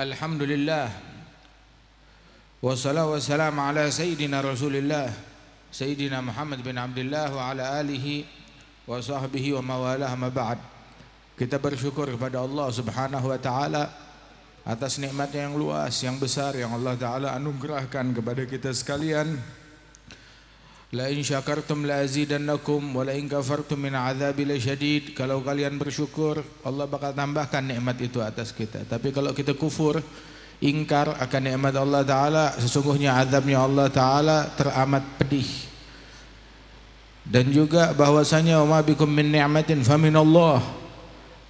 Alhamdulillah wassalatu wassalamu ala sayyidina Rasulillah Sayyidina Muhammad bin Abdullah wa ala alihi wa sahbihi wa mawalah ma ba'd. Kita bersyukur kepada Allah Subhanahu wa taala atas nikmatnya yang luas, yang besar yang Allah taala anugerahkan kepada kita sekalian. La in syakartum la azidannakum wa la in kafartum min azabi lasyadid. Kalau kalian bersyukur, Allah bakal tambahkan nikmat itu atas kita. Tapi kalau kita kufur, ingkar akan nikmat Allah taala, sesungguhnya azabnya Allah taala teramat pedih. Dan juga bahwasanya wa ma bikum min ni'matin faminallah.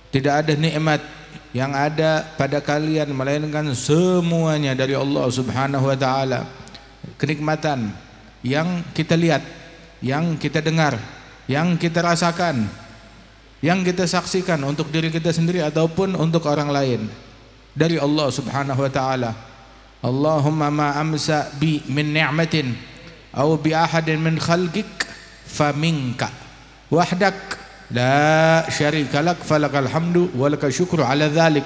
Tidak ada nikmat yang ada pada kalian melainkan semuanya dari Allah Subhanahu wa taala. Kenikmatan yang kita lihat, yang kita dengar, yang kita rasakan, yang kita saksikan untuk diri kita sendiri ataupun untuk orang lain dari Allah Subhanahu wa taala. Allahumma ma amsa bi min ni'matin aw bi ahadin min khalqik faminka wahdak la syarika lak falakal hamdu wa lakal syukru ala dzalik.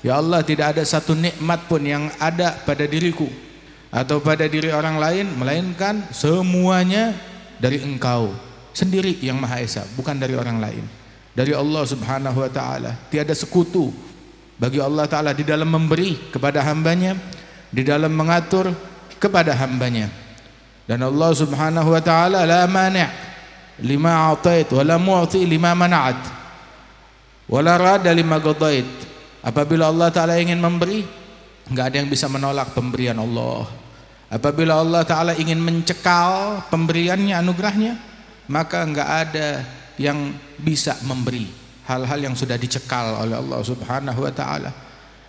Ya Allah, tidak ada satu nikmat pun yang ada pada diriku atau pada diri orang lain melainkan semuanya dari Engkau sendiri yang Maha Esa, bukan dari orang lain, dari Allah Subhanahu wa taala. Tiada sekutu bagi Allah taala di dalam memberi kepada hambanya, di dalam mengatur kepada hambanya. Dan Allah Subhanahu wa taala la mani' lima atait wa la mu'ti lima mana'at wa la rada lima qadait. Apabila Allah taala ingin memberi, enggak ada yang bisa menolak pemberian Allah. Apabila Allah taala ingin mencekal pemberiannya, anugerahnya, maka enggak ada yang bisa memberi hal-hal yang sudah dicekal oleh Allah Subhanahu wa taala.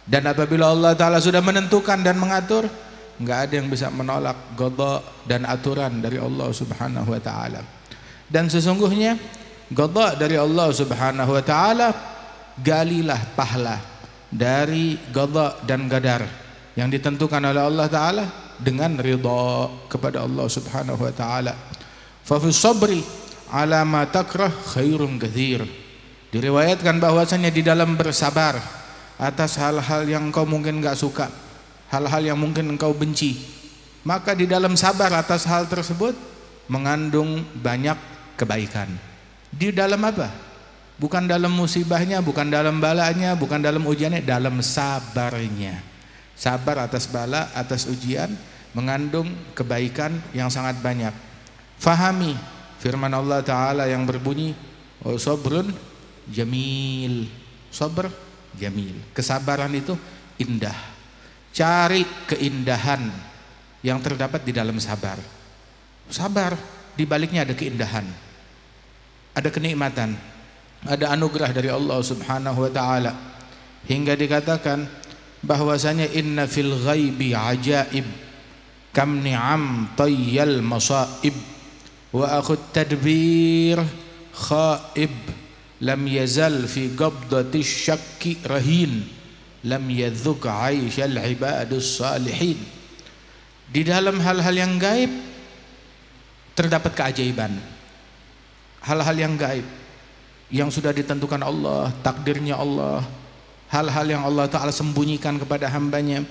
Dan apabila Allah taala sudah menentukan dan mengatur, enggak ada yang bisa menolak qada dan aturan dari Allah Subhanahu wa taala. Dan sesungguhnya qada dari Allah Subhanahu wa taala, galilah pahala dari qada dan qadar yang ditentukan oleh Allah taala dengan ridha kepada Allah Subhanahu wa taala. Fa fi sabri ala ma takrah khairun katsir. Diriwayatkan bahwasanya di dalam bersabar atas hal-hal yang engkau mungkin enggak suka, hal-hal yang mungkin engkau benci, maka di dalam sabar atas hal tersebut mengandung banyak kebaikan. Di dalam apa? Bukan dalam musibahnya, bukan dalam balanya, bukan dalam ujiannya, dalam sabarnya. Sabar atas bala, atas ujian mengandung kebaikan yang sangat banyak. Fahami firman Allah taala yang berbunyi sabrun jamil. Sabr jamil. Kesabaran itu indah. Cari keindahan yang terdapat di dalam sabar. Sabar, di baliknya ada keindahan, ada kenikmatan, ada anugerah dari Allah Subhanahu wa taala, hingga dikatakan bahwasanya inna fil ghaibi ajaib kam ni'am tayyal masaib wa akhut tadbir khaib lam yazal fi qabdati syakki rahin lam yadhuk aisyal ibadus salihin. Di dalam hal-hal yang gaib terdapat keajaiban, hal-hal yang gaib yang sudah ditentukan Allah, takdirnya Allah, hal-hal yang Allah taala sembunyikan kepada hambanya.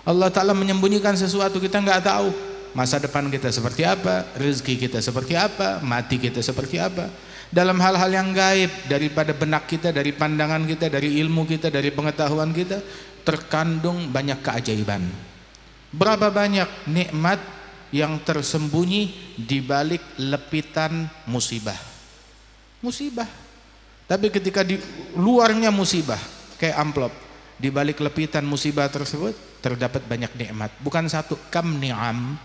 Allah taala menyembunyikan sesuatu, kita enggak tahu masa depan kita seperti apa, rezeki kita seperti apa, mati kita seperti apa. Dalam hal-hal yang gaib daripada benak kita, dari pandangan kita, dari ilmu kita, dari pengetahuan kita, terkandung banyak keajaiban. Berapa banyak nikmat yang tersembunyi di balik lepitan musibah. Musibah. Tapi ketika di luarnya musibah, kayak amplop, di balik lepitan musibah tersebut terdapat banyak nikmat. Bukan satu, kam ni'am,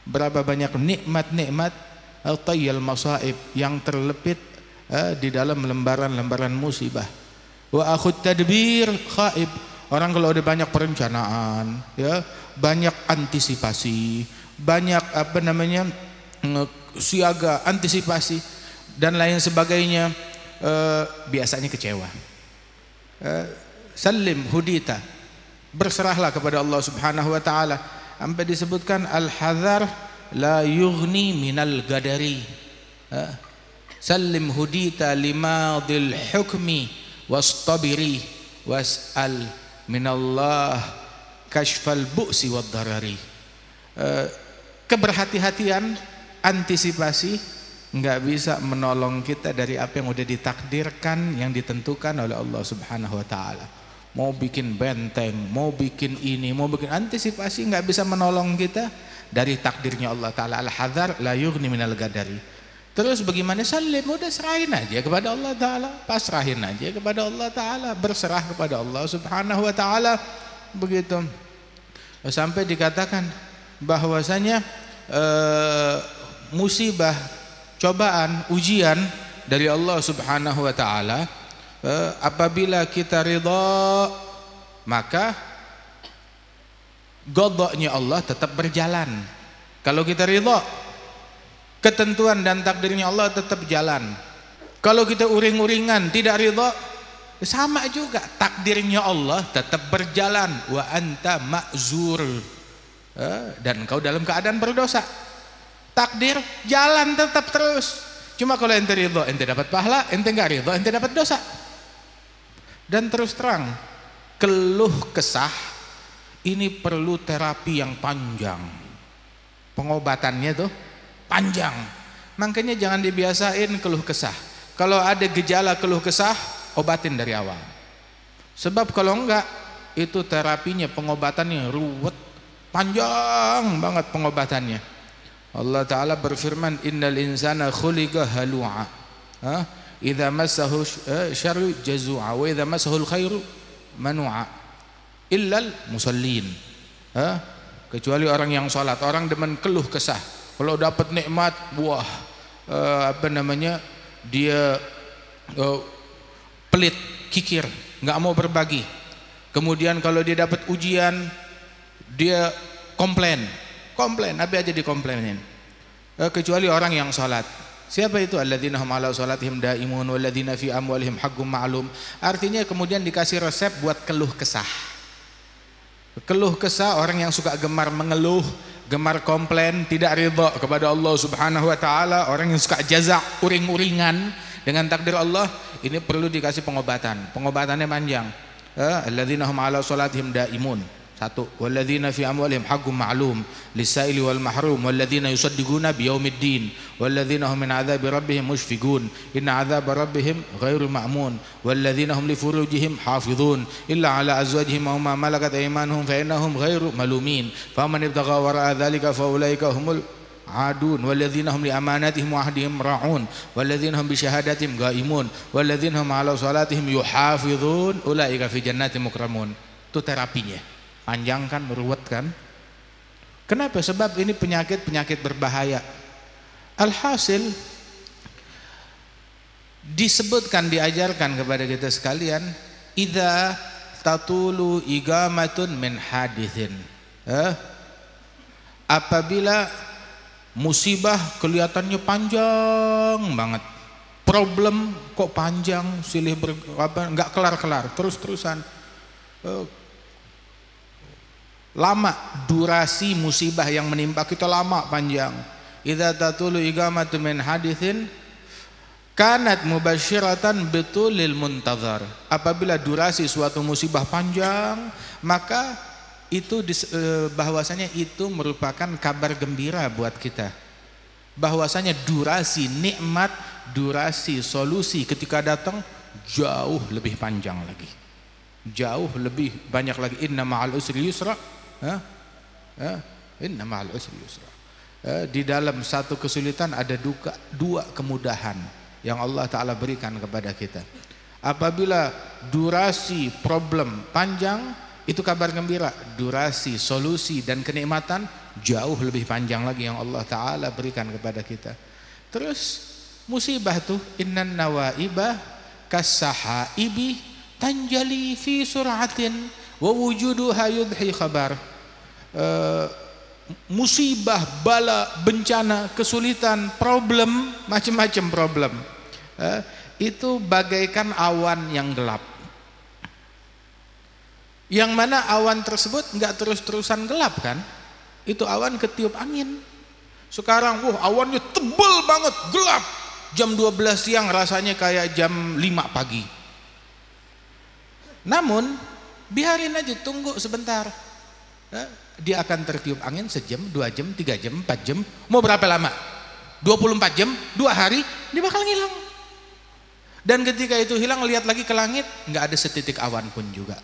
berapa banyak nikmat-nikmat al-tayyal masaib yang terlepit di dalam lembaran-lembaran musibah. Wa akhut tadbir khaib. Orang kalau ada banyak perencanaan, ya, banyak antisipasi, banyak siaga, antisipasi dan lain sebagainya, biasanya kecewa. Salim hudita, berserahlah kepada Allah Subhanahu wa taala. Sampai disebutkan al-hadar la yughni minal gadari. Salim hudita limadil hukmi wastabiri was'al minallah kashfal bu'si wad darari. Keberhati-hatian, antisipasi nggak bisa menolong kita dari apa yang udah ditakdirkan, yang ditentukan oleh Allah Subhanahu wa taala. Mau bikin benteng, mau bikin ini, mau bikin antisipasi, nggak bisa menolong kita dari takdirnya Allah taala. Al-hadzar la yughni minal gadari. Terus bagaimana? Salim, udah serahin aja kepada Allah taala, pasrahin aja kepada Allah taala, berserah kepada Allah Subhanahu wa taala. Begitu. Sampai dikatakan bahwasanya musibah, cobaan, ujian dari Allah Subhanahu wa taala, apabila kita ridha, maka qadanya Allah tetap berjalan. Kalau kita ridha, ketentuan dan takdirnya Allah tetap jalan. Kalau kita uring-uringan, tidak ridha, sama juga, takdirnya Allah tetap berjalan. Wa anta ma'zur, dan engkau dalam keadaan berdosa. Takdir jalan tetap terus. Cuma kalau ente ridha, ente dapat pahala, ente enggak ridha, ente dapat dosa. Dan terus terang, keluh kesah ini perlu terapi yang panjang. Pengobatannya tuh panjang. Makanya jangan dibiasain keluh kesah. Kalau ada gejala keluh kesah, obatin dari awal. Sebab kalau enggak, itu terapinya, pengobatannya ruwet, panjang banget pengobatannya. Allah Ta'ala berfirman, innal insana khuliqa halu'a, idza massahu syarru jazu'a wa idza massahu khairu manu'a illal musallin. Kecuali orang yang salat. Orang demen keluh kesah. Kalau dapat nikmat, wah, dia pelit, kikir, nggak mau berbagi. Kemudian kalau dia dapat ujian, dia komplain, apa aja dikomplainin. Kecuali orang yang salat. Siapa itu? Alladzina hum ala salatihim daimun walladzina fi amwalihim haqqum ma'lum. Artinya kemudian dikasih resep buat keluh kesah. Keluh kesah, orang yang suka gemar mengeluh, gemar komplain, tidak ridha kepada Allah Subhanahu wa taala, orang yang suka jaza, uring-uringan dengan takdir Allah, ini perlu dikasih pengobatan. Pengobatannya panjang. Alladzina hum ala salatihim daimun. Satu, walladzina fi amwalihim haqqum ma'lum lis-sa'ili wal mahrum walladzina yusaddiquna biyaumiddin walladzina hum min 'adzabi rabbihim mushfiqun inna 'adzaba rabbihim ghairu ma'mun walladzina hum li furujihim hafizun illa 'ala azwajihim aw ma malakat aymanuhum fa innahum ghairu malumin faman ibtagha wara'a dzalika fa ulaika humul adun walladzina hum li amanatihim wa ahdihim ra'un walladzina hum bi syahadatihim qaimun walladzina hum 'ala salatihim yuhafizun ulaika fi jannatin mukramun. Itu terapinya. Panjang kan, ruwet kan? Kenapa? Sebab ini penyakit berbahaya. Alhasil disebutkan, diajarkan kepada kita sekalian, idza tatulu igamatun min hadithin. Apabila musibah kelihatannya panjang banget, problem kok panjang, silih nggak kelar-kelar, terus-terusan. Lama durasi musibah yang menimpa kita, lama panjang. Idza tatulu igamatu min hadithin kanat mubasyiratan bitulil muntazar. Apabila durasi suatu musibah panjang, maka itu bahwasanya itu merupakan kabar gembira buat kita. Bahwasanya durasi nikmat, durasi solusi ketika datang jauh lebih panjang lagi. Jauh lebih banyak lagi. Inna ma'al usri yusra. Inna ma'al usri yusra. Di dalam satu kesulitan ada dua kemudahan yang Allah Ta'ala berikan kepada kita. Apabila durasi problem panjang, itu kabar gembira. Durasi, solusi dan kenikmatan jauh lebih panjang lagi yang Allah Ta'ala berikan kepada kita. Terus musibah tuh, innan nawaiba kasahaibi tanjali fi sur'atin wa wujuduha yudhi khabar. Musibah, bala, bencana, kesulitan, problem, macam-macam problem, itu bagaikan awan yang gelap, yang mana awan tersebut nggak terus-terusan gelap kan, itu awan ketiup angin. Sekarang awannya tebal banget, gelap, jam 12 siang rasanya kayak jam 5 pagi. Namun biarin aja, tunggu sebentar. dia akan tertiup angin sejam, 2 jam, 3 jam, 4 jam, mau berapa lama? 24 jam, 2 hari, dia bakal ngilang. Dan ketika itu hilang, lihat lagi ke langit, nggak ada setitik awan pun juga.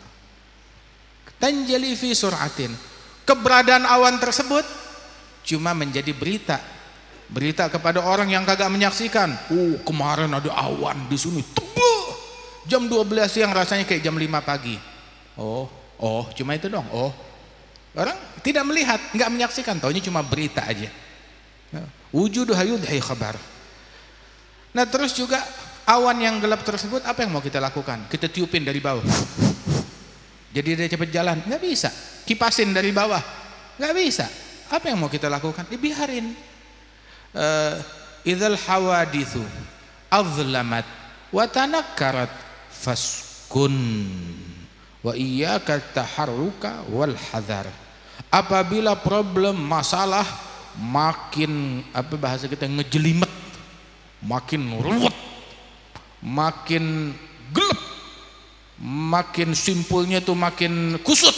Tanjali fi sur'atin. Keberadaan awan tersebut cuma menjadi berita kepada orang yang kagak menyaksikan. Kemarin ada awan di sini, tebel. Jam 12 siang rasanya kayak jam 5 pagi. Cuma itu dong. Orang tidak melihat, nggak menyaksikan, taunya cuma berita aja. Wujudu hayudhi khabar. Nah, terus juga awan yang gelap tersebut, apa yang mau kita lakukan? Kita tiupin dari bawah, jadi dia cepat jalan? Nggak bisa. Kipasin dari bawah? Nggak bisa. Apa yang mau kita lakukan? Dibiarin. Idzal hawadithu azlamat wa tanakkarat faskun wa iyyaka taharruka wal hadar. Apabila problem, masalah makin bahasa kita ngejelimet, makin ruwet, makin gelap, makin simpulnya tuh makin kusut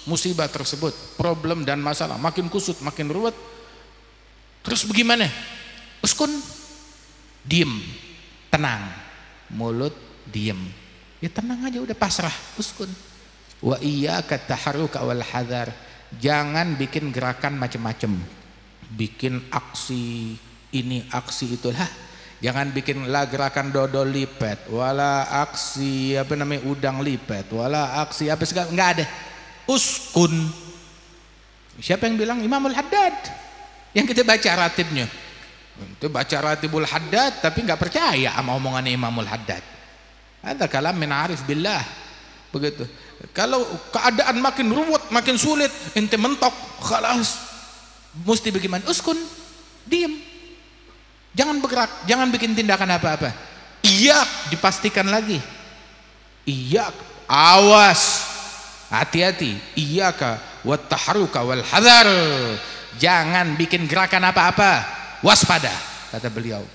musibah tersebut, problem dan masalah makin kusut, makin ruwet. Terus bagaimana? Uskun, diem, tenang, mulut diem, ya tenang aja, udah pasrah, uskun. Wa iyyaka taharruka wal hadar. Jangan bikin gerakan macam-macam, bikin aksi ini aksi itulah. Jangan bikin gerakan dodol lipat, wala aksi udang lipat, wala aksi apa segala, nggak ada. Uskun. Siapa yang bilang? Imamul Haddad. Yang kita baca ratibnya, itu baca ratibul Haddad tapi nggak percaya sama omongannya Imamul Haddad. Ada kalam min arif billah. Begitu. Kalau keadaan makin ruwet, makin sulit, ente mentok, khalas. Mesti bagaimana? Uskun, diam. Jangan bergerak, jangan bikin tindakan apa-apa. Iya, dipastikan lagi. Iya, awas, hati-hati. Iyaka wat taharruka wal hadar. Jangan bikin gerakan apa-apa, waspada, kata beliau.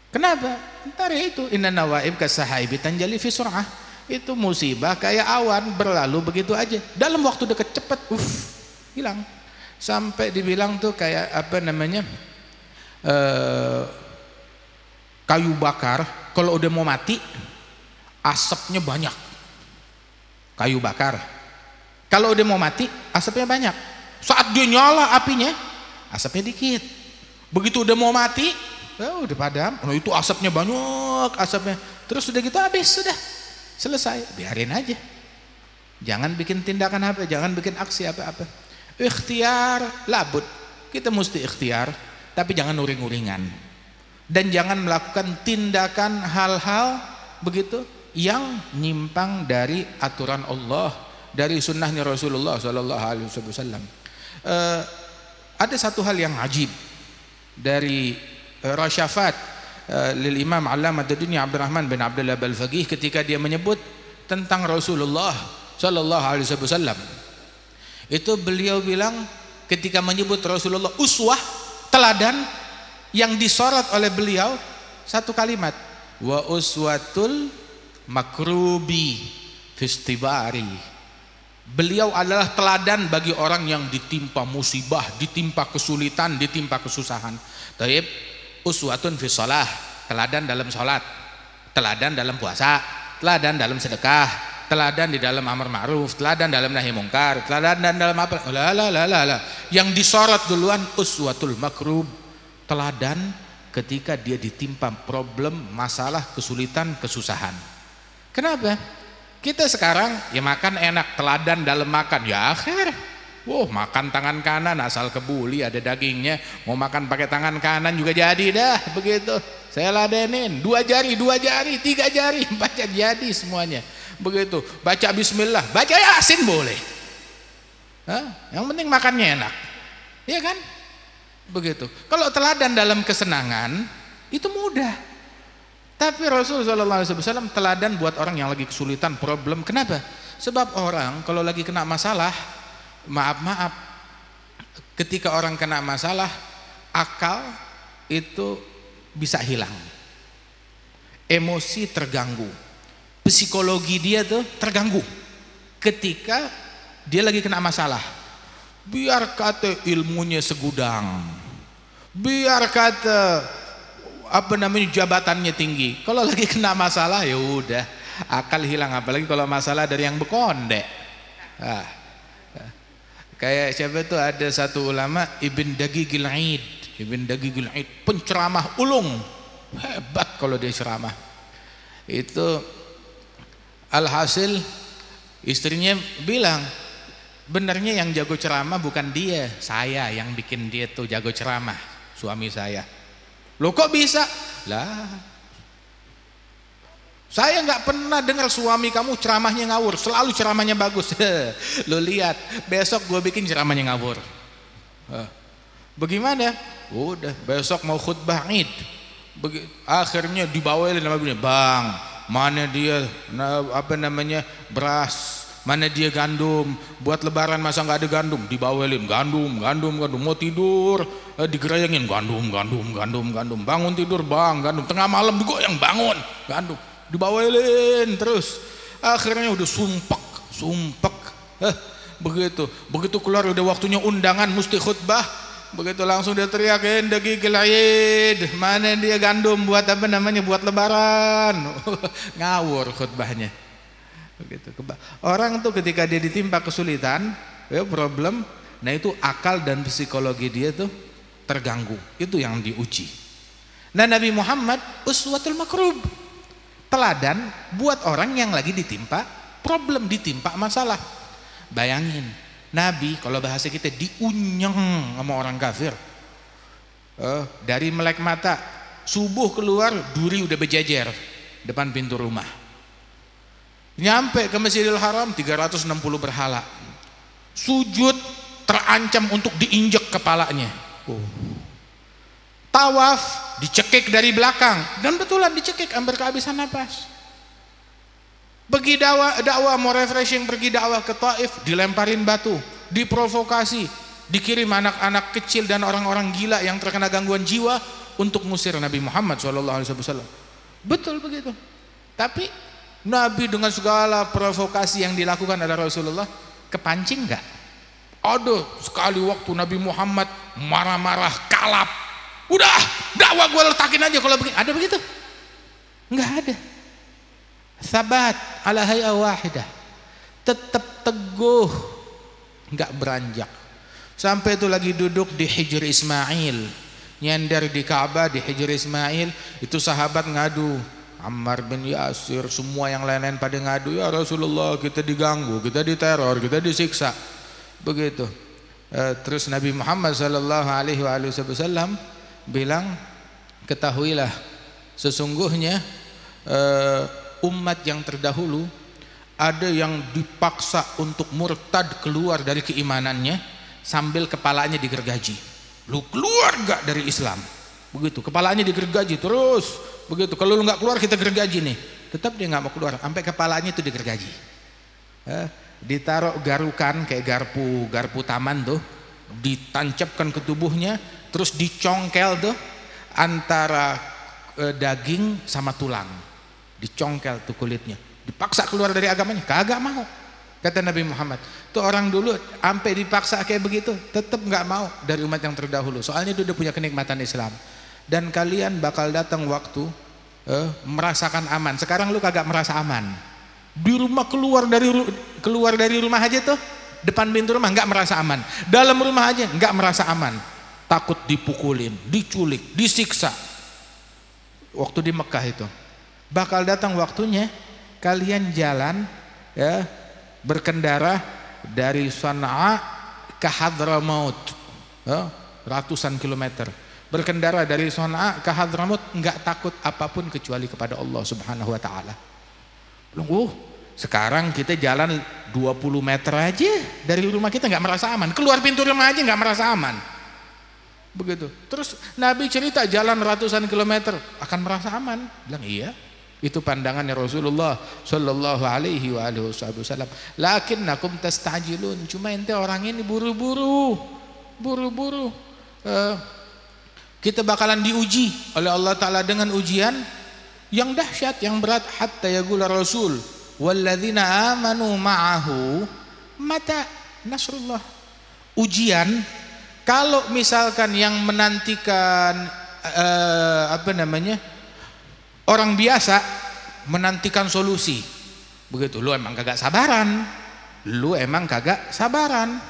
Kenapa? Ntar itu inna nawaib kasahaibi tanjali fi sur'ah. Itu musibah kayak awan, berlalu begitu aja, dalam waktu dekat, cepat, hilang. Sampai dibilang tuh kayak kayu bakar, kalau udah mau mati asapnya banyak. Kayu bakar kalau udah mau mati asapnya banyak, saat dia nyala apinya asapnya dikit. Begitu udah mau mati udah padam, itu asapnya banyak, asapnya terus udah gitu habis, sudah selesai, biarin aja. Jangan bikin tindakan apa, jangan bikin aksi apa-apa. Ikhtiar labud, kita mesti ikhtiar, tapi jangan uring-uringan. Dan jangan melakukan tindakan hal-hal begitu yang nyimpang dari aturan Allah, dari sunnahnya Rasulullah Sallallahu Alaihi Wasallam. Ada satu hal yang ajib dari Rasyafat lil Imam Allamah Dunya Abdurrahman bin Abdullah Al-Faqih ketika dia menyebut tentang Rasulullah Sallallahu Alaihi Wasallam. Itu beliau bilang ketika menyebut Rasulullah uswah, teladan, yang disorot oleh beliau satu kalimat, wa uswatul makrubi fistibari. Beliau adalah teladan bagi orang yang ditimpa musibah, ditimpa kesulitan, ditimpa kesusahan. Taib, uswatun fi shalah, teladan dalam salat, teladan dalam puasa, teladan dalam sedekah, teladan di dalam amar ma'ruf, teladan dalam nahi mungkar, teladan dalam apa? Yang disorot duluan uswatul makrub, teladan ketika dia ditimpa problem, masalah, kesulitan, kesusahan. Kenapa? Kita sekarang ya makan enak, teladan dalam makan, ya akhir. Makan tangan kanan asal kebuli ada dagingnya, mau makan pakai tangan kanan juga jadi dah begitu. Saya ladenin 2 jari, 2 jari, 3 jari, 4 jari, jadi semuanya. Begitu. Baca bismillah, baca yasin boleh. Yang penting makannya enak. Iya kan? Begitu. Kalau teladan dalam kesenangan itu mudah. Tapi Rasulullah SAW teladan buat orang yang lagi kesulitan, problem. Kenapa? Sebab orang kalau lagi kena masalah, maaf, ketika orang kena masalah, akal itu bisa hilang, emosi terganggu, psikologi dia tuh terganggu ketika dia lagi kena masalah. Biar kata ilmunya segudang, biar kata jabatannya tinggi, kalau lagi kena masalah ya udah akal hilang. Apalagi kalau masalah dari yang bekondek. Kayak siapa itu, ada satu ulama Ibn Daqiqil Aid, penceramah ulung, hebat kalau dia ceramah. Itu alhasil istrinya bilang, benarnya yang jago ceramah bukan dia, saya yang bikin dia tuh jago ceramah, suami saya. Loh kok bisa? Lah, saya nggak pernah dengar suami kamu ceramahnya ngawur, selalu ceramahnya bagus. Lo lihat, besok gue bikin ceramahnya ngawur. Bagaimana? Udah, besok mau khutbah Id. Akhirnya dibawain nama bini, bang, mana dia beras, mana dia gandum, buat lebaran masa nggak ada gandum, dibawelin gandum, mau tidur digerayangin gandum, bangun tidur bang, gandum, tengah malam digoyang bangun, gandum, dibawelin terus, akhirnya udah sumpek, begitu keluar udah waktunya undangan mesti khutbah, begitu langsung dia teriakin Daqiqil Aid, mana dia gandum buat buat lebaran, ngawur khutbahnya. Begitu. Orang tuh ketika dia ditimpa kesulitan, problem, nah itu akal dan psikologi dia tuh terganggu. Itu yang diuji. Nah, Nabi Muhammad uswatul makrub, teladan buat orang yang lagi ditimpa problem, ditimpa masalah. Bayangin, Nabi kalau bahasa kita diunyeng sama orang kafir. Dari melek mata, subuh keluar duri udah berjejer depan pintu rumah. Nyampe ke Masjidil Haram 360 berhala, sujud terancam untuk diinjek kepalanya. Tawaf dicekik dari belakang, dan betulan dicekik hampir kehabisan napas. Pergi dakwah mau refreshing, pergi dakwah ke Taif, dilemparin batu, diprovokasi, dikirim anak-anak kecil dan orang-orang gila yang terkena gangguan jiwa untuk ngusir Nabi Muhammad SAW. Betul begitu. Tapi Nabi dengan segala provokasi yang dilakukan oleh Rasulullah, kepancing enggak? Aduh, sekali waktu Nabi Muhammad marah-marah, kalap, udah dakwah gue letakin aja kalau begini. Ada begitu? Enggak ada. Sabat ala hay'a wahidah, tetap teguh, enggak beranjak. Sampai itu lagi duduk di Hijr Ismail, nyender di Ka'bah di Hijr Ismail, itu sahabat ngadu, Ammar bin Yasir, semua yang lain-lain pada ngadu, ya Rasulullah kita diganggu, kita diteror, kita disiksa. Begitu. Terus Nabi Muhammad SAW bilang, ketahuilah sesungguhnya umat yang terdahulu ada yang dipaksa untuk murtad keluar dari keimanannya sambil kepalanya digergaji. Lu keluar gak dari Islam? Begitu, kepalanya digergaji terus. Begitu, kalau lu nggak keluar kita gergaji nih. Tetap dia nggak mau keluar, sampai kepalanya itu digergaji. Ditaruh garukan kayak garpu taman tuh, ditancapkan ke tubuhnya, terus dicongkel tuh antara daging sama tulang, dicongkel tuh kulitnya. Dipaksa keluar dari agamanya, kagak mau. Kata Nabi Muhammad, tuh orang dulu sampai dipaksa kayak begitu, tetap nggak mau dari umat yang terdahulu. Soalnya dia udah punya kenikmatan Islam. Dan kalian bakal datang waktu merasakan aman. Sekarang lu kagak merasa aman. Di rumah keluar dari rumah aja tuh, depan pintu rumah nggak merasa aman. Dalam rumah aja nggak merasa aman. Takut dipukulin, diculik, disiksa. Waktu di Mekah itu, bakal datang waktunya kalian jalan berkendara dari Sana'a ke Hadramaut, ratusan kilometer. Berkendara dari Sana'a ke Hadramaut enggak takut apapun kecuali kepada Allah Subhanahu wa taala. Sekarang kita jalan 20 meter aja dari rumah kita enggak merasa aman. Keluar pintu rumah aja enggak merasa aman. Begitu. Terus Nabi cerita jalan ratusan kilometer akan merasa aman. Bilang iya. Itu pandangannya Rasulullah sallallahu alaihi wasallam. Lakinnakum tastajilun. Cuma ente orang ini buru-buru. Kita bakalan diuji oleh Allah Ta'ala dengan ujian yang dahsyat, yang berat. Hatta yaqula Rasul walladzina amanu ma'ahu mata nasrullah. Ujian, kalau misalkan yang menantikan orang biasa menantikan solusi, begitu, lu emang kagak sabaran.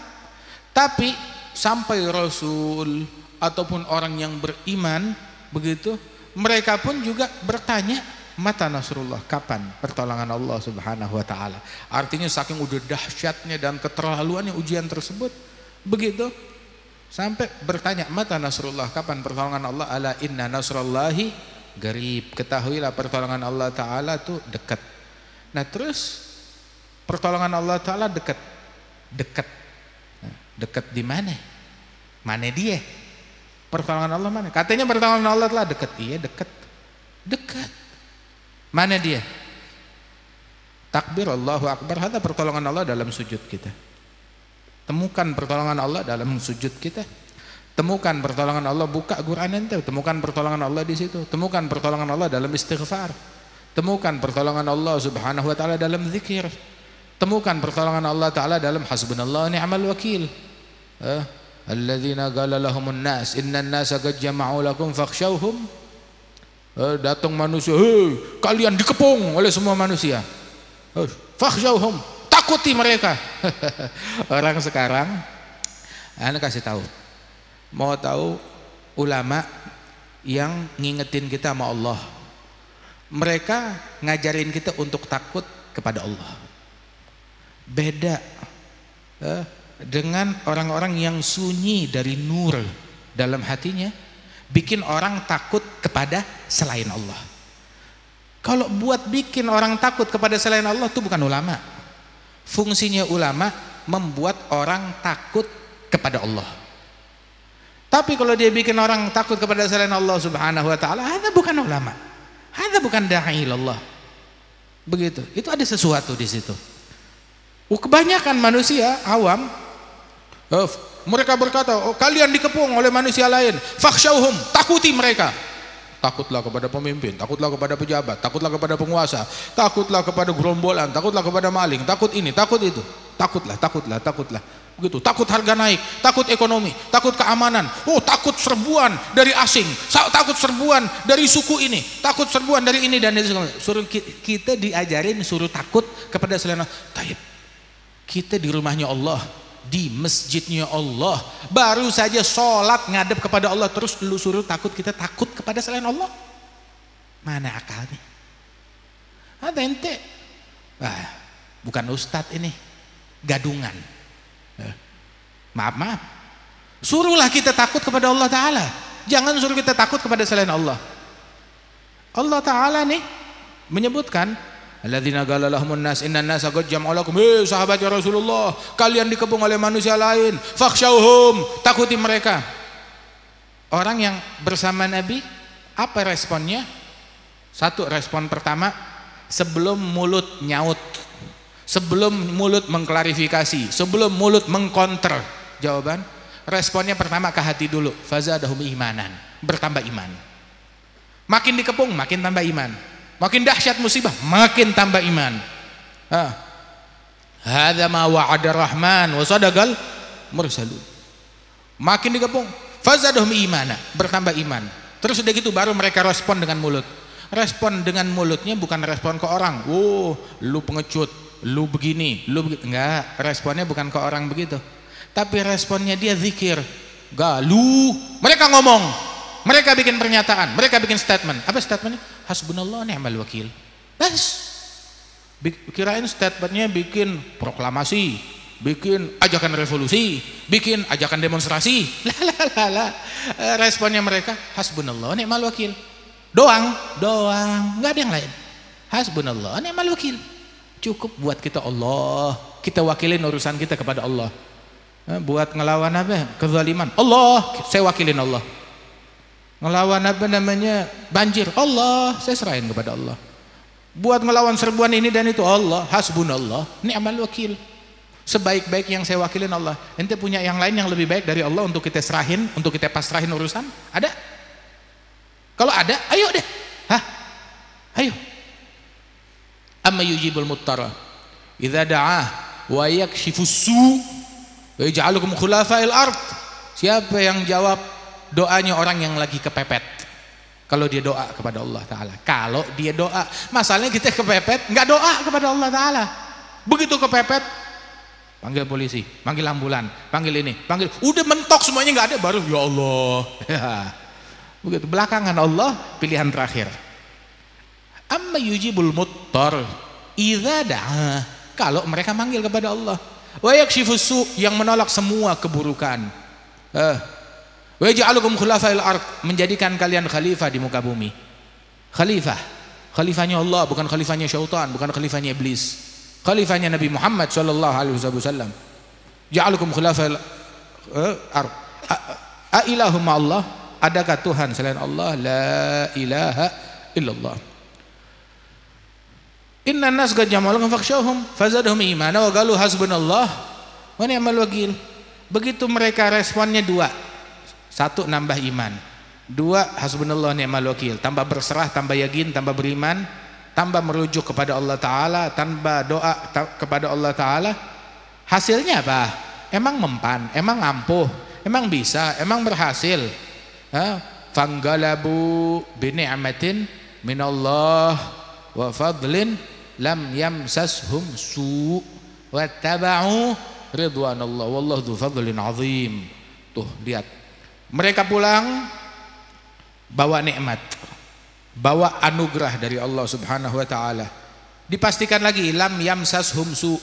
Tapi sampai Rasul ataupun orang yang beriman, begitu, mereka pun juga bertanya, mata nasrullah, kapan pertolongan Allah Subhanahu wa taala. Artinya saking udah dahsyatnya dan keterlaluannya ujian tersebut, begitu, sampai bertanya, mata nasrullah, kapan pertolongan Allah. Ala inna nasrullahi garib, ketahuilah pertolongan Allah taala tuh dekat. Nah, terus pertolongan Allah taala dekat di mana? Mana dia? Pertolongan Allah mana? Katanya pertolongan Allah telah dekat. Iya, dekat. Mana dia? Takbir Allahu Akbar, ada pertolongan Allah dalam sujud kita. Temukan pertolongan Allah dalam sujud kita. Temukan pertolongan Allah, buka Quran ente, temukan pertolongan Allah di situ. Temukan pertolongan Allah dalam istighfar. Temukan pertolongan Allah Subhanahu wa taala dalam zikir. Temukan pertolongan Allah taala dalam hasbunallahu ni'mal wakil. Alladzina qala lahumun nas innan nasa qad jama'u lakum fakhshawhum. Datang manusia, kalian dikepung oleh semua manusia. Fakhshawhum, takuti mereka. Orang sekarang, ana kasih tahu. Mau tahu ulama yang ngingetin kita sama Allah. Mereka ngajarin kita untuk takut kepada Allah. Beda dengan orang-orang yang sunyi dari nur dalam hatinya, bikin orang takut kepada selain Allah. Kalau buat bikin orang takut kepada selain Allah itu bukan ulama. Fungsinya ulama membuat orang takut kepada Allah. Tapi kalau dia bikin orang takut kepada selain Allah Subhanahu wa taala, itu bukan ulama. Itu bukan da'i ilallah. Begitu. Itu ada sesuatu di situ. Kebanyakan manusia awam, mereka berkata, kalian dikepung oleh manusia lain, fakhshawhum, takuti mereka. Takutlah kepada pemimpin, takutlah kepada pejabat, takutlah kepada penguasa, takutlah kepada gerombolan, takutlah kepada maling, takut ini, takut itu. Takutlah. Begitu. Takut harga naik, takut ekonomi, takut keamanan. Takut serbuan dari asing, takut serbuan dari suku ini, takut serbuan dari ini dan itu. Suruh kita diajarin suruh takut kepada selain Allah. Taib. Kita di rumahnya Allah, di masjidnya Allah, baru saja sholat ngadep kepada Allah, terus lu suruh takut, kita takut kepada selain Allah. Mana akalnya? Ada ente, bukan ustadz ini, gadungan. Maaf, suruhlah kita takut kepada Allah Ta'ala, jangan suruh kita takut kepada selain Allah. Allah Ta'ala nih menyebutkan, alladzina qala lahumun nas innan nasa qad jama'u lakum, sahabat ya Rasulullah, kalian dikepung oleh manusia lain, fakhshawhum, takuti mereka. Orang yang bersama Nabi, apa responnya? Satu, respon pertama, sebelum mulut nyaut, sebelum mulut mengklarifikasi, sebelum mulut mengkonter jawaban, responnya pertama ke hati dulu, fazadahum imanan, bertambah iman. Makin dikepung, makin tambah iman. Makin dahsyat musibah, makin tambah iman. Hadza ma wa'ada rahman wa sadaqal mursalun. Makin dikepung, fazadahum imana, bertambah iman. Terus udah gitu baru mereka respon dengan mulut. Respon dengan mulutnya bukan respon ke orang. Lu pengecut, lu begini, enggak, responnya bukan ke orang begitu. Tapi responnya dia zikir. Galu, mereka ngomong, mereka bikin pernyataan, mereka bikin statement. Apa statementnya? Hasbunallah ni'mal wakil. Bas. Kirain statementnya bikin proklamasi, bikin ajakan revolusi, bikin ajakan demonstrasi. Lah. Responnya mereka hasbunallah ni'mal wakil. Doang, nggak ada yang lain. Hasbunallah ni'mal wakil. Cukup buat kita Allah, kita wakilin urusan kita kepada Allah. Buat ngelawan apa? Kezaliman. Allah, saya wakilin Allah. Ngelawan apa namanya? Banjir. Allah, saya serahin kepada Allah. Buat ngelawan serbuan ini dan itu, Allah, hasbunallah ni'mal wakil. Sebaik-baik yang saya wakilin Allah. Ente punya yang lain yang lebih baik dari Allah untuk kita serahin, untuk kita pasrahin urusan? Ada? Kalau ada, ayo deh. Ayo. Amma yujibul muttara idza da'ah wa yakshifus su'. Wa yaj'alukum khulafa'il ard. Siapa yang jawab doanya orang yang lagi kepepet? Kalau dia doa kepada Allah Ta'ala. Kalau dia doa, masalahnya kita kepepet, nggak doa kepada Allah Ta'ala. Begitu kepepet, panggil polisi, panggil ambulan, panggil ini, panggil, udah mentok semuanya nggak ada, baru ya Allah. Ya. Begitu belakangan Allah pilihan terakhir. Amma yujibul muttar idza da'a. Kalau mereka manggil kepada Allah. Wa yakshifus su, yang menolak semua keburukan. Wa yaj'alukum khulafa'il ard, menjadikan kalian khalifah di muka bumi. Khalifahnya Allah, bukan khalifahnya syaitan, bukan khalifahnya iblis. Khalifahnya Nabi Muhammad sallallahu alaihi wasallam. Ja'alukum khulafa'il ard. A ilahum Allah, adakah Tuhan selain Allah? La ilaha illallah. Inna nas qad jama'u lakum fakhshawhum fazadahum imana wa qalu hasbunallah wa ni'mal wakil. Begitu mereka responnya dua. Satu, nambah iman. Dua, hasbunallah ni'mal wakil. Tambah berserah, tambah yakin, tambah beriman, tambah merujuk kepada Allah Ta'ala, tambah doa kepada Allah Ta'ala. Hasilnya apa? Emang mempan, emang ampuh, emang bisa, emang berhasil. Fanggalabu bini'amatin minallah wa fadlin lam yamsashum su' wattaba'u ridwanallah wallahu dzu fadlin azim. Tuh lihat, mereka pulang bawa nikmat, bawa anugerah dari Allah Subhanahu wa taala. Dipastikan lagi lam yamsashum su,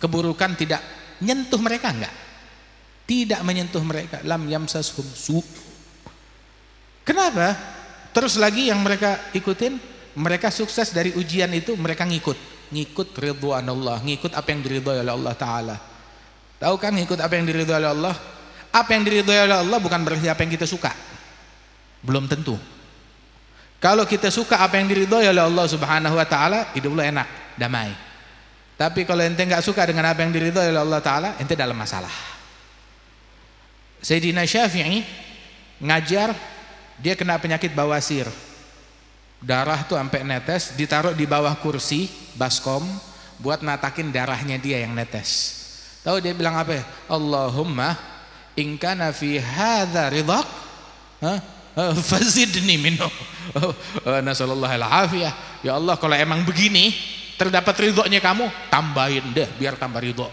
keburukan tidak menyentuh mereka, enggak. Tidak menyentuh mereka, lam yamsashum su. Kenapa? Terus lagi yang mereka ikutin, mereka sukses dari ujian itu, mereka ngikut ridwan Allah, ngikut apa yang diridhoi oleh Allah taala. Tahu kan ngikut apa yang diridhoi oleh Allah? Apa yang diridhoi oleh Allah bukan berarti apa yang kita suka. Belum tentu. Kalau kita suka apa yang diridhoi oleh Allah Subhanahu wa taala, hidup lo enak, damai. Tapi kalau ente enggak suka dengan apa yang diridhoi oleh Allah taala, ente dalam masalah. Sayyidina Syafi'i ngajar, dia kena penyakit bawasir. Darah tuh sampai netes, ditaruh di bawah kursi baskom buat natakin darahnya dia yang netes. Tahu dia bilang apa? Allahumma in kana fi hadza ridhaq fazidni minhu. Nasallallahu alafiyah. Ya Allah, kalau emang begini terdapat ridhonya kamu, tambahin deh biar tambah ridho.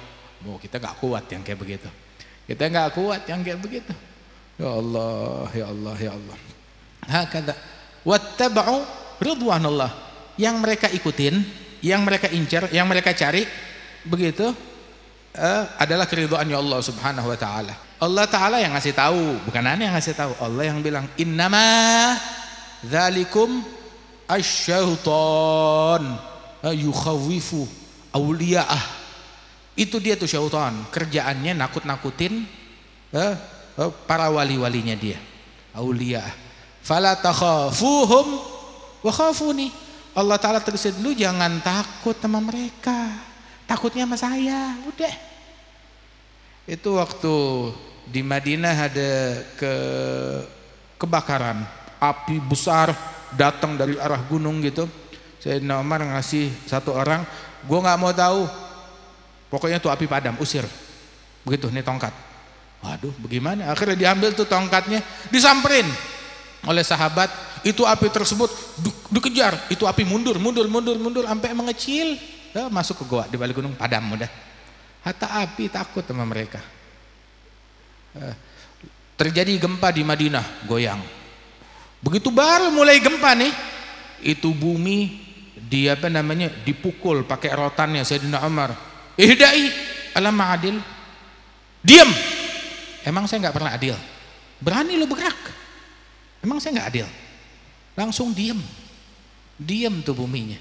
Oh, kita enggak kuat yang kayak begitu. Kita enggak kuat yang kayak begitu. Ya Allah, ya Allah, ya Allah. Hakadha wattaba'u ridwanallah. Yang mereka ikutin, yang mereka incar, yang mereka cari begitu adalah keridhaannya Allah Subhanahu wa taala. Allah Ta'ala yang ngasih tahu, bukan aneh yang ngasih tahu. Allah yang bilang innama dzalikum asyaiton yukhawifu awliya'ah. Itu dia tuh syaitan, kerjaannya nakut-nakutin para wali-walinya dia, awliya'ah. Fala takhafuhum wa khafuni. Allah Ta'ala tegaskan, lu jangan takut sama mereka, takutnya sama saya. Udah. Itu waktu di Madinah ada kebakaran, api besar datang dari arah gunung gitu. Sayyidina Umar ngasih satu orang, gua nggak mau tahu, pokoknya tuh api padam, usir. Begitu nih tongkat. Waduh, bagaimana? Akhirnya diambil tuh tongkatnya, disamperin oleh sahabat. Itu api tersebut dikejar, itu api mundur sampai mengecil, masuk ke goa di balik gunung, padam udah. Hatta api takut sama mereka. Terjadi gempa di Madinah, goyang. Begitu baru mulai gempa nih, itu bumi dipukul pakai rotannya Sayyidina Umar. Ihdai alam adil. Diam. Emang saya nggak pernah adil? Berani lo bergerak? Emang saya nggak adil? Langsung diam tuh buminya.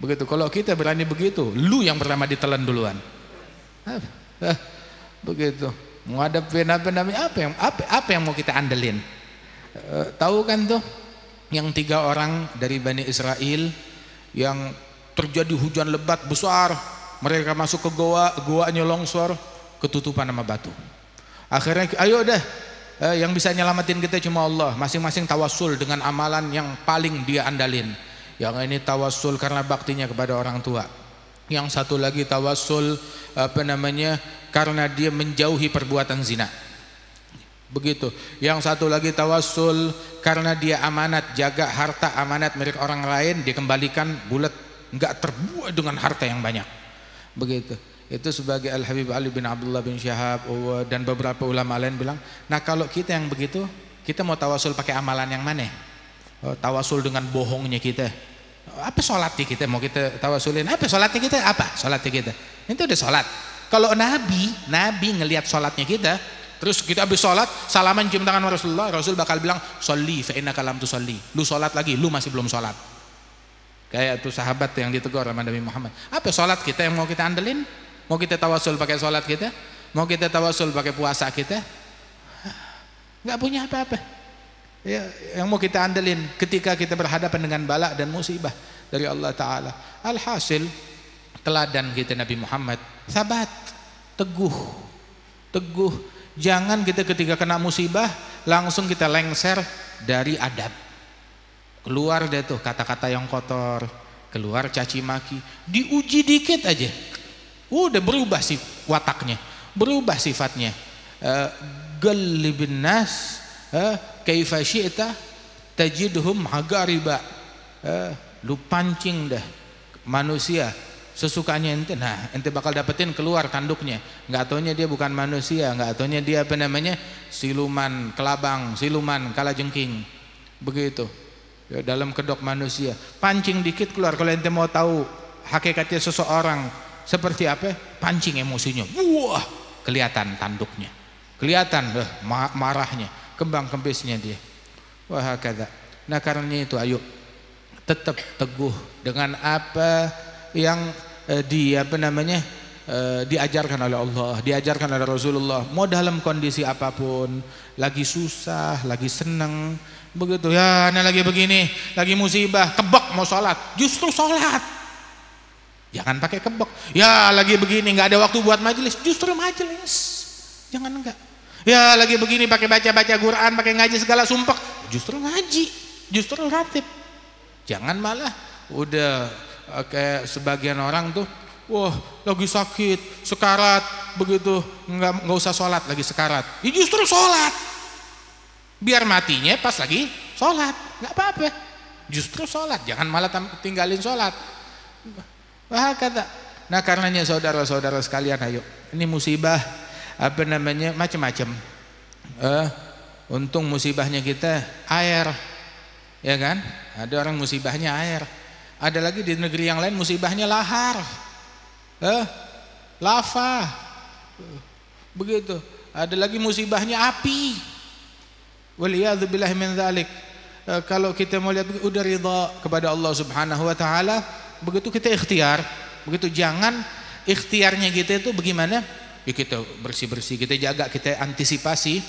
Begitu. Kalau kita berani begitu, lu yang pertama ditelan duluan. Begitu. Menghadapin apa yang mau kita andelin? Tahu kan tuh yang 3 orang dari Bani Israel yang terjadi hujan lebat besar, mereka masuk ke goanya longsor, ketutupan sama batu. Akhirnya ayo deh, yang bisa nyelamatin kita cuma Allah. Masing-masing tawassul dengan amalan yang paling dia andalin. Yang ini tawassul karena baktinya kepada orang tua, yang satu lagi tawassul karena dia menjauhi perbuatan zina. Begitu. Yang satu lagi tawassul karena dia amanat, jaga harta amanat milik orang lain, dikembalikan bulat, enggak terbuai dengan harta yang banyak. Begitu. Itu sebagai Al-Habib Ali bin Abdullah bin Syahab dan beberapa ulama lain bilang, nah kalau kita yang begitu, kita mau tawassul pakai amalan yang mana? Tawassul dengan bohongnya kita. Apa sholatnya kita mau kita tawasulin? Apa sholatnya kita? Apa sholatnya kita? Itu udah sholat. Kalau Nabi ngelihat sholatnya kita, terus kita habis sholat, salaman cium tangan Rasulullah, Rasul bakal bilang, sholli fa innaka lam tusolli. Lu sholat lagi, lu masih belum sholat. Kayak tuh sahabat yang ditegur sama Nabi Muhammad. Apa sholat kita yang mau kita andelin? Mau kita tawasul pakai sholat kita? Mau kita tawasul pakai puasa kita? Nggak punya apa-apa. Ya, yang mau kita andelin ketika kita berhadapan dengan bala dan musibah dari Allah Ta'ala. Alhasil teladan kita Nabi Muhammad, sabat, teguh. Jangan kita ketika kena musibah langsung kita lengser dari adab. Keluar deh tuh kata-kata yang kotor, keluar caci maki, diuji dikit aja udah berubah sih wataknya, berubah sifatnya. Gallibin nas kaifa syi'ta tajidhum hagariba. Lu pancing dah manusia sesukanya ente, nah ente bakal dapetin keluar tanduknya. Nggak taunya dia bukan manusia, nggak taunya dia siluman kelabang, siluman kalajengking. Begitu ya, dalam kedok manusia pancing dikit keluar. Kalau ente mau tahu hakikatnya seseorang seperti apa, pancing emosinya, wah kelihatan tanduknya, kelihatan marahnya, kembang kempisnya dia. Wah kata. Nah karena itu ayo tetap teguh dengan apa yang diajarkan oleh Allah, diajarkan oleh Rasulullah. Mau dalam kondisi apapun, lagi susah, lagi seneng, begitu ya, ini lagi begini, lagi musibah, kebek mau sholat, justru sholat. Jangan pakai kebek. Ya lagi begini nggak ada waktu buat majelis, justru majelis. Jangan enggak. Ya lagi begini pakai baca Quran, pakai ngaji segala sumpek, justru ngaji, justru ratib. Jangan malah udah kayak sebagian orang tuh, wah lagi sakit, sekarat, begitu nggak usah sholat lagi sekarat. Ya justru sholat. Biar matinya pas lagi sholat, nggak apa-apa. Justru sholat, jangan malah tinggalin sholat. Wah kata. Nah karenanya saudara-saudara sekalian, ayo, ini musibah macam-macam. Untung musibahnya kita air, ya kan? Ada orang musibahnya air. Ada lagi di negeri yang lain musibahnya lahar, lava, begitu. Ada lagi musibahnya api. Waliyadzubillahi min dzalik. Kalau kita mau lihat udah ridha kepada Allah Subhanahu wa taala, begitu kita ikhtiar, begitu jangan ikhtiarnya kita itu bagaimana? Ya kita bersih-bersih, kita jaga, kita antisipasi,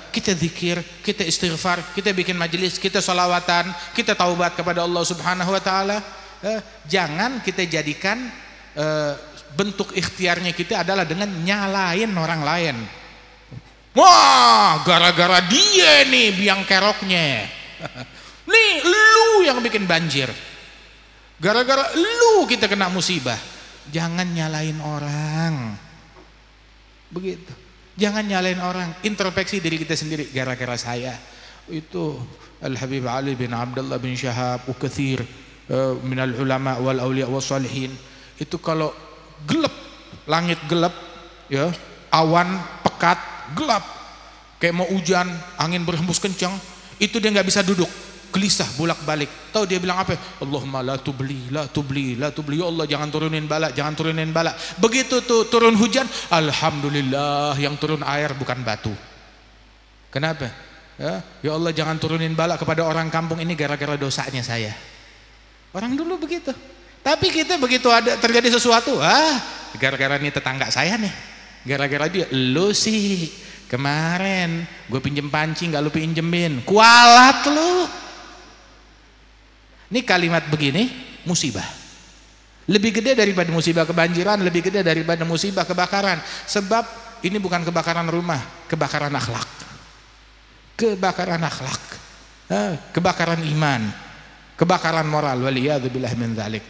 kita zikir, kita istighfar, kita bikin majelis, kita sholawatan, kita taubat kepada Allah Subhanahu wa taala. Jangan kita jadikan bentuk ikhtiarnya kita adalah dengan nyalain orang lain. Wah, gara-gara dia nih biang keroknya. Nih lu yang bikin banjir. Gara-gara lu kita kena musibah. Jangan nyalain orang. Begitu. Jangan nyalain orang, introspeksi diri kita sendiri. Gara-gara saya itu Al-Habib Ali bin Abdullah bin Syahab wa katsir minal ulama wal auliya was salihin. Itu kalau gelap, langit gelap ya, awan pekat, gelap. Kayak mau hujan, angin berhembus kencang, itu dia nggak bisa duduk. Gelisah bolak-balik. Tahu dia bilang apa? Allahumma la tubli, la tubli, la tubli. Ya Allah jangan turunin bala, jangan turunin bala. Begitu tuh turun hujan, alhamdulillah yang turun air bukan batu. Kenapa? Ya Allah jangan turunin bala kepada orang kampung ini gara-gara dosanya saya. Orang dulu begitu. Tapi kita begitu ada terjadi sesuatu, gara-gara nih tetangga saya nih. Gara-gara dia, lu sih kemarin gue pinjem pancing gak lu pinjemin, kualat lu. Ini kalimat begini musibah lebih gede daripada musibah kebanjiran, lebih gede daripada musibah kebakaran. Sebab ini bukan kebakaran rumah, kebakaran akhlak, kebakaran akhlak, kebakaran iman, kebakaran moral. Waliyadzubillah min dzalik.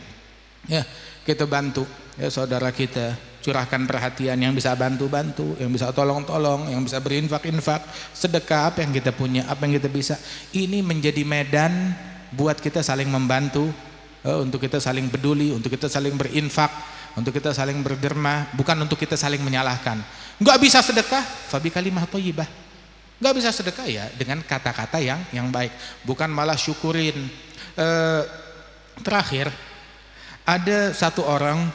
Ya, kita bantu ya saudara kita, curahkan perhatian, yang bisa bantu-bantu, yang bisa tolong-tolong, yang bisa berinfak-infak, sedekah apa yang kita punya, apa yang kita bisa. Ini menjadi medan buat kita saling membantu, untuk kita saling peduli, untuk kita saling berinfak, untuk kita saling berderma, bukan untuk kita saling menyalahkan. Enggak bisa sedekah, fabi kalimah thayyibah. Enggak bisa sedekah ya dengan kata-kata yang baik, bukan malah syukurin. Terakhir ada satu orang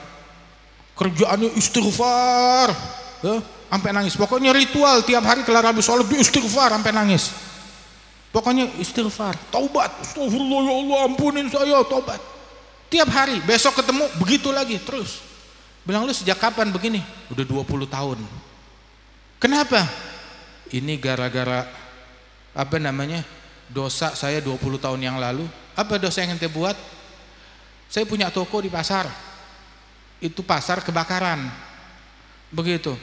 kerjaannya istighfar, sampai nangis. Pokoknya ritual tiap hari kelar habis sholat dia istighfar sampai nangis. Pokoknya istighfar, taubat, astagfirullah ya Allah ampunin saya, taubat. Tiap hari, besok ketemu begitu lagi terus. Bilang lu sejak kapan begini? Udah 20 tahun. Kenapa? Ini gara-gara apa namanya? Dosa saya 20 tahun yang lalu. Apa dosa yang ente buat? Saya punya toko di pasar, itu pasar kebakaran, begitu.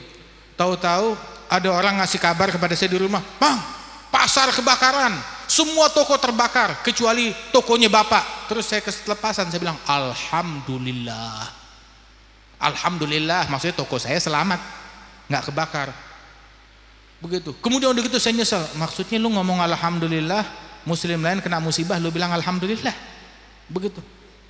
Tahu-tahu ada orang ngasih kabar kepada saya di rumah, Bang, pasar kebakaran, semua toko terbakar kecuali tokonya bapak. Terus saya keselepasan, saya bilang alhamdulillah, alhamdulillah, maksudnya toko saya selamat, nggak kebakar. Begitu. Kemudian udah gitu saya nyesel, maksudnya lu ngomong alhamdulillah, muslim lain kena musibah, lu bilang alhamdulillah, begitu.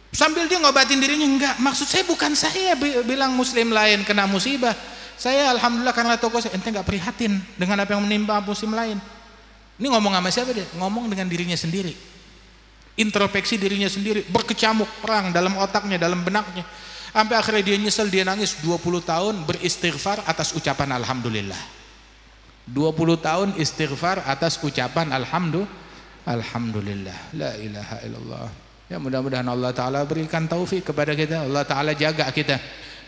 Sambil dia ngobatin dirinya, enggak, maksud saya bukan saya bilang muslim lain kena musibah, saya alhamdulillah karena toko saya. Ente nggak prihatin dengan apa yang menimpa muslim lain. Ini ngomong sama siapa dia? Ngomong dengan dirinya sendiri, introspeksi dirinya sendiri, berkecamuk perang dalam otaknya, dalam benaknya, sampai akhirnya dia nyesel, dia nangis 20 tahun beristighfar atas ucapan alhamdulillah. 20 tahun istighfar atas ucapan alhamdulillah, la ilaha illallah. Ya, mudah-mudahan Allah Ta'ala berikan taufik kepada kita, Allah Ta'ala jaga kita,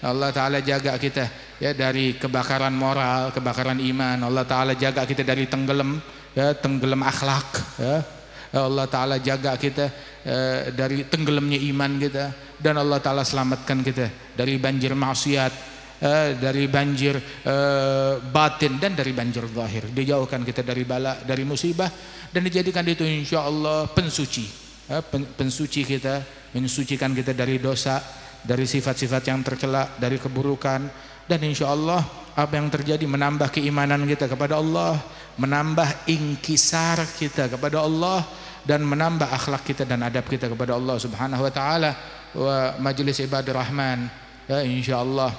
Allah Ta'ala jaga kita ya dari kebakaran moral, kebakaran iman. Allah Ta'ala jaga kita dari tenggelam, ya, tenggelam akhlak, ya. Allah Ta'ala jaga kita dari tenggelamnya iman kita, dan Allah Ta'ala selamatkan kita dari banjir maksiat, dari banjir batin, dan dari banjir zahir. Dijauhkan kita dari bala, dari musibah, dan dijadikan itu insya Allah pensuci, pensuci kita, mensucikan kita dari dosa, dari sifat-sifat yang tercela, dari keburukan. Dan insya Allah apa yang terjadi menambah keimanan kita kepada Allah, menambah ingkisar kita kepada Allah, dan menambah akhlak kita dan adab kita kepada Allah Subhanahu wa taala. Wa majelis ibadah rahman, ya, insya Allah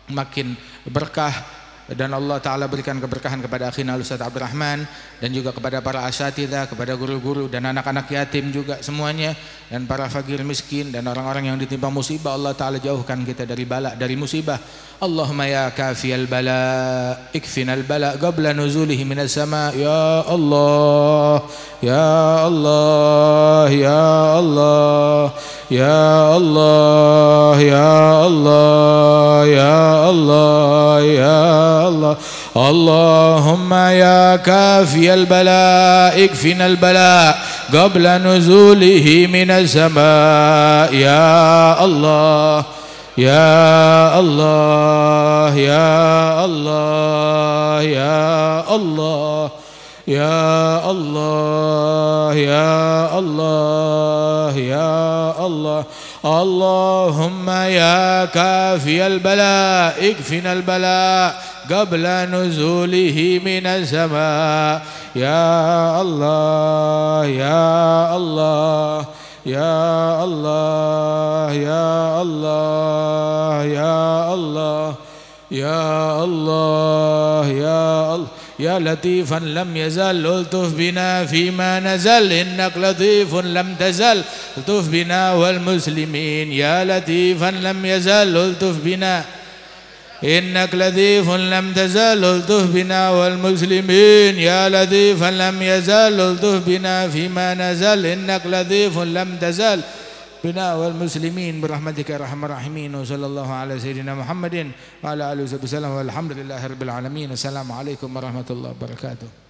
makin berkah, dan Allah Ta'ala berikan keberkahan kepada akhina Ustaz Abdul Rahman, dan juga kepada para asatidzah, kepada guru-guru dan anak-anak yatim juga semuanya, dan para fakir miskin dan orang-orang yang ditimpa musibah. Allah Ta'ala jauhkan kita dari bala, dari musibah. Allahumma ya kafiyal bala ikfinal bala qabla nuzulihi minas sama. Ya Allah, ya Allah, ya Allah, ya Allah, ya Allah, ya Allah, ya Allah. Allahumma ya kafiyal bala ikfinal bala qabla nuzulihi minas sama. Ya Allah, ya Allah, ya Allah, ya Allah, ya Allah, ya Allah, ya Allah. Allahumma ya kafiyal bala ikfinal bala qabla nuzulihi minas sama. Ya Allah, ya Allah, ya Allah, ya Allah, ya Allah, ya Allah, ya Allah. Ya latifan lam yazal ultuf bina fima nazal, innak latifun lam tazal ultuf bina wal muslimin. Ya latifan lam yazal ultuf bina, innak latifun lam tazal ultuf bina wal muslimin. Ya latifan lam yazal ultuf bina fima nazal, innak latifun lam tazal bina wal muslimin birahmatika arhamar rahimin. Wa sallallahu ala sayyidina Muhammadin wa ala alihi wasallam walhamdulillahi rabbil alamin. Assalamualaikum warahmatullahi wabarakatuh.